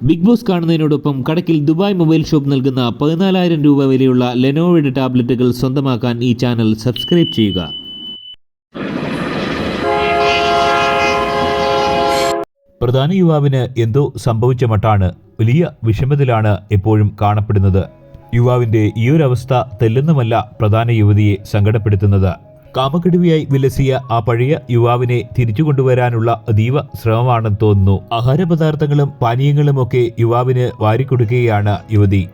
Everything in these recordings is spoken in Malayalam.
ബിഗ് ബോസ് കാണുന്നതിനോടൊപ്പം കടക്കിൽ ദുബായ് മൊബൈൽ ഷോപ്പ് നൽകുന്ന 14,000 രൂപ വിലയുള്ള ലെനോവോയുടെ ടാബ്ലറ്റുകൾ സ്വന്തമാക്കാൻ ഈ ചാനൽ സബ്സ്ക്രൈബ് ചെയ്യുക. പ്രധാന യുവാവിന് എന്തോ സംഭവിച്ച മട്ടാണ്. വലിയ വിഷമത്തിലാണ് എപ്പോഴും കാണപ്പെടുന്നത്. യുവാവിന്റെ ഈയൊരവസ്ഥ തെല്ലൊന്നുമല്ല പ്രധാന യുവതിയെ സങ്കടപ്പെടുത്തുന്നത്. കാമക്കെടുവിയായി വിലസിയ ആ പഴയ യുവാവിനെ തിരിച്ചു കൊണ്ടുവരാനുള്ള അതീവ ശ്രമമാണെന്ന് തോന്നുന്നു. ആഹാരപദാർത്ഥങ്ങളും പാനീയങ്ങളുമൊക്കെ യുവാവിന് വാരിക്കൊടുക്കുകയാണ് യുവതി.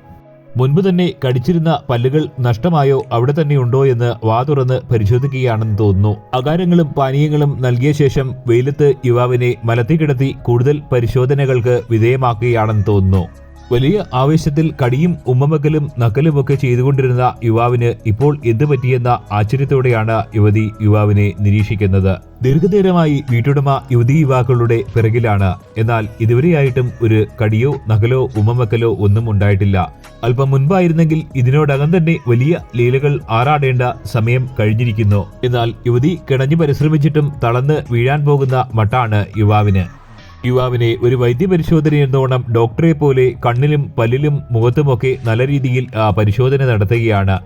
മുൻപ് തന്നെ കടിച്ചിരുന്ന പല്ലുകൾ നഷ്ടമായോ അവിടെ തന്നെ ഉണ്ടോ എന്ന് വാ തുറന്ന് പരിശോധിക്കുകയാണെന്ന് തോന്നുന്നു. ആഹാരങ്ങളും പാനീയങ്ങളും നൽകിയ ശേഷം വെയിലത്ത് യുവാവിനെ മലത്തി കിടത്തി കൂടുതൽ പരിശോധനകൾക്ക് വിധേയമാക്കുകയാണെന്ന് തോന്നുന്നു. വലിയ ആവേശത്തിൽ കടിയും ഉമ്മമക്കലും നക്കലുമൊക്കെ ചെയ്തുകൊണ്ടിരുന്ന യുവാവിന് ഇപ്പോൾ എന്തു പറ്റിയെന്ന ആശ്ചര്യത്തോടെയാണ് യുവതി യുവാവിനെ നിരീക്ഷിക്കുന്നത്. ദീർഘനേരമായി വീട്ടുടമ യുവതി യുവാക്കളുടെ പിറകിലാണ്. എന്നാൽ ഇതുവരെയായിട്ടും ഒരു കടിയോ നകലോ ഉമ്മമക്കലോ ഒന്നും ഉണ്ടായിട്ടില്ല. അല്പം മുൻപായിരുന്നെങ്കിൽ ഇതിനോടകം തന്നെ വലിയ ലീലകൾ ആറാടേണ്ട സമയം കഴിഞ്ഞിരിക്കുന്നു. എന്നാൽ യുവതി കിണഞ്ഞു പരിശ്രമിച്ചിട്ടും തളർന്ന് വീഴാൻ പോകുന്ന മട്ടാണ് യുവാവിനെ ഒരു വൈദ്യപരിശോധന എന്നോണം ഡോക്ടറെ പോലെ കണ്ണിലും പല്ലിലും മുഖത്തുമൊക്കെ നല്ല രീതിയിൽ പരിശോധന നടത്തുകയാണ്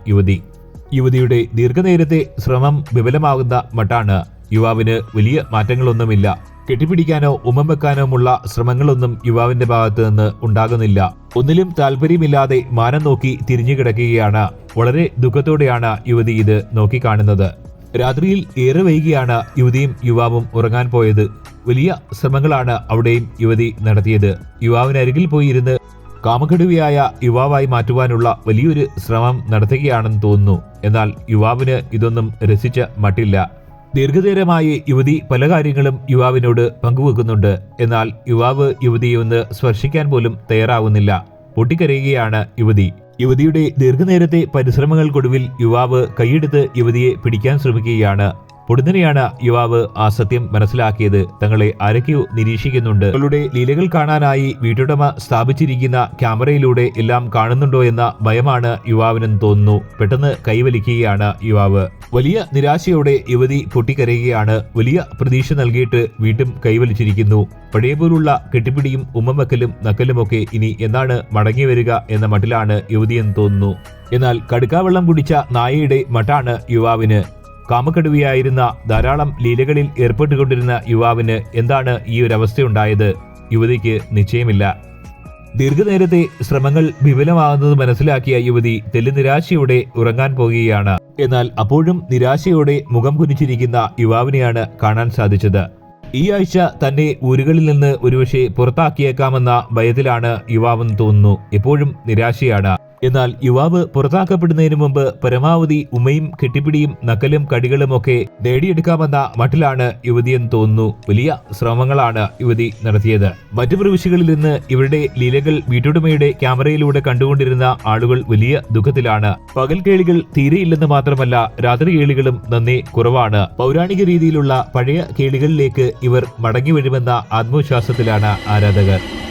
യുവതിയുടെ ദീർഘനേരത്തെ ശ്രമം വിഫലമാകുന്ന മട്ടാണ്. യുവാവിന് വലിയ മാറ്റങ്ങളൊന്നുമില്ല. കെട്ടിപ്പിടിക്കാനോ ഉമ്മം വെക്കാനോമുള്ള ശ്രമങ്ങളൊന്നും യുവാവിന്റെ ഭാഗത്ത് നിന്ന് ഉണ്ടാകുന്നില്ല. ഒന്നിലും താല്പര്യമില്ലാതെ മാനം നോക്കി തിരിഞ്ഞു കിടക്കുകയാണ്. വളരെ ദുഃഖത്തോടെയാണ് യുവതി ഇത് നോക്കിക്കാണുന്നത്. രാത്രിയിൽ ഏറെ വൈകിയാണ് യുവതിയും യുവാവും ഉറങ്ങാൻ പോയത്. വലിയ ശ്രമങ്ങളാണ് അവിടെയും യുവതി നടത്തിയത്. യുവാവിനരികിൽ പോയി ഇരുന്ന് കാമക്കെടുവിയായ യുവാവായി മാറ്റുവാനുള്ള വലിയൊരു ശ്രമം നടത്തുകയാണെന്ന് തോന്നുന്നു. എന്നാൽ യുവാവിന് ഇതൊന്നും രസിച്ച മട്ടില്ല. ദീർഘനേരമായി യുവതി പല കാര്യങ്ങളും യുവാവിനോട് പങ്കുവെക്കുന്നുണ്ട്. എന്നാൽ യുവാവ് യുവതിയെ ഒന്ന് സ്പർശിക്കാൻ പോലും തയ്യാറാവുന്നില്ല. പൊട്ടിക്കരയുകയാണ് യുവതിയുടെ ദീർഘനേരത്തെ പരിശ്രമങ്ങൾക്കൊടുവിൽ യുവാവ് കൈയെടുത്ത് യുവതിയെ പിടിക്കാൻ ശ്രമിക്കുകയാണ്. പൊടുന്നനെയാണ് യുവാവ് ആ സത്യം മനസ്സിലാക്കിയത്. തങ്ങളെ ആരൊക്കെയോ നിരീക്ഷിക്കുന്നുണ്ട്. തങ്ങളുടെ ലീലകൾ കാണാനായി വീട്ടുടമ സ്ഥാപിച്ചിരിക്കുന്ന ക്യാമറയിലൂടെ എല്ലാം കാണുന്നുണ്ടോ എന്ന ഭയമാണ് യുവാവിനെന്ന് തോന്നുന്നു. പെട്ടെന്ന് കൈവലിക്കുകയാണ് യുവാവ്. വലിയ നിരാശയോടെ യുവതി പൊട്ടിക്കരയുകയാണ്. വലിയ പ്രതീക്ഷ നൽകിയിട്ട് വീണ്ടും കൈവലിച്ചിരിക്കുന്നു. പഴയപോലുള്ള കെട്ടിപ്പിടിയും ഉമ്മവെക്കലും നക്കലുമൊക്കെ ഇനി എന്നാണ് മടങ്ങി വരിക എന്ന മട്ടിലാണ് യുവതിയെന്ന് തോന്നുന്നു. എന്നാൽ കടുക്കാവെള്ളം കുടിച്ച നായയുടെ മട്ടാണ് യുവാവിന്. കാമക്കെടുവിയായിരുന്ന ധാരാളം ലീലകളിൽ ഏർപ്പെട്ടുകൊണ്ടിരുന്ന യുവാവിന് എന്താണ് ഈ ഒരു അവസ്ഥയുണ്ടായത്? യുവതിക്ക് നിശ്ചയമില്ല. ദീർഘനേരത്തെ ശ്രമങ്ങൾ വിഫലമാകുന്നത് മനസ്സിലാക്കിയ യുവതി തെല്ലു നിരാശയോടെ ഉറങ്ങാൻ പോകുകയാണ്. എന്നാൽ അപ്പോഴും നിരാശയോടെ മുഖം കുനിച്ചിരിക്കുന്ന യുവാവിനെയാണ് കാണാൻ സാധിച്ചത്. ഈ ആഴ്ച തന്നെ ഊരുകളിൽ നിന്ന് ഒരുപക്ഷെ പുറത്താക്കിയേക്കാമെന്ന ഭയത്തിലാണ് യുവാവെന്ന് തോന്നുന്നു. എപ്പോഴും നിരാശയാണ്. എന്നാൽ യുവാവ് പുറത്താക്കപ്പെടുന്നതിന് മുമ്പ് പരമാവധി ഉമ്മയും കെട്ടിപ്പിടിയും നക്കലും കടികളുമൊക്കെ നേടിയെടുക്കാമെന്ന മട്ടിലാണ് യുവതിയെന്ന് തോന്നുന്നു. വലിയ ശ്രമങ്ങളാണ് യുവതി നടത്തിയത്. മറ്റു പ്രവിശ്യകളിൽ നിന്ന് ഇവരുടെ ലീലകൾ വീട്ടുടമയുടെ ക്യാമറയിലൂടെ കണ്ടുകൊണ്ടിരുന്ന ആളുകൾ വലിയ ദുഃഖത്തിലാണ്. പകൽ കേളികൾ തീരെയില്ലെന്ന് മാത്രമല്ല, രാത്രി കേളികളും നന്നേ കുറവാണ്. പൗരാണിക രീതിയിലുള്ള പഴയ കേളികളിലേക്ക് ഇവർ മടങ്ങി വരുമെന്ന ആത്മവിശ്വാസത്തിലാണ് ആരാധകർ.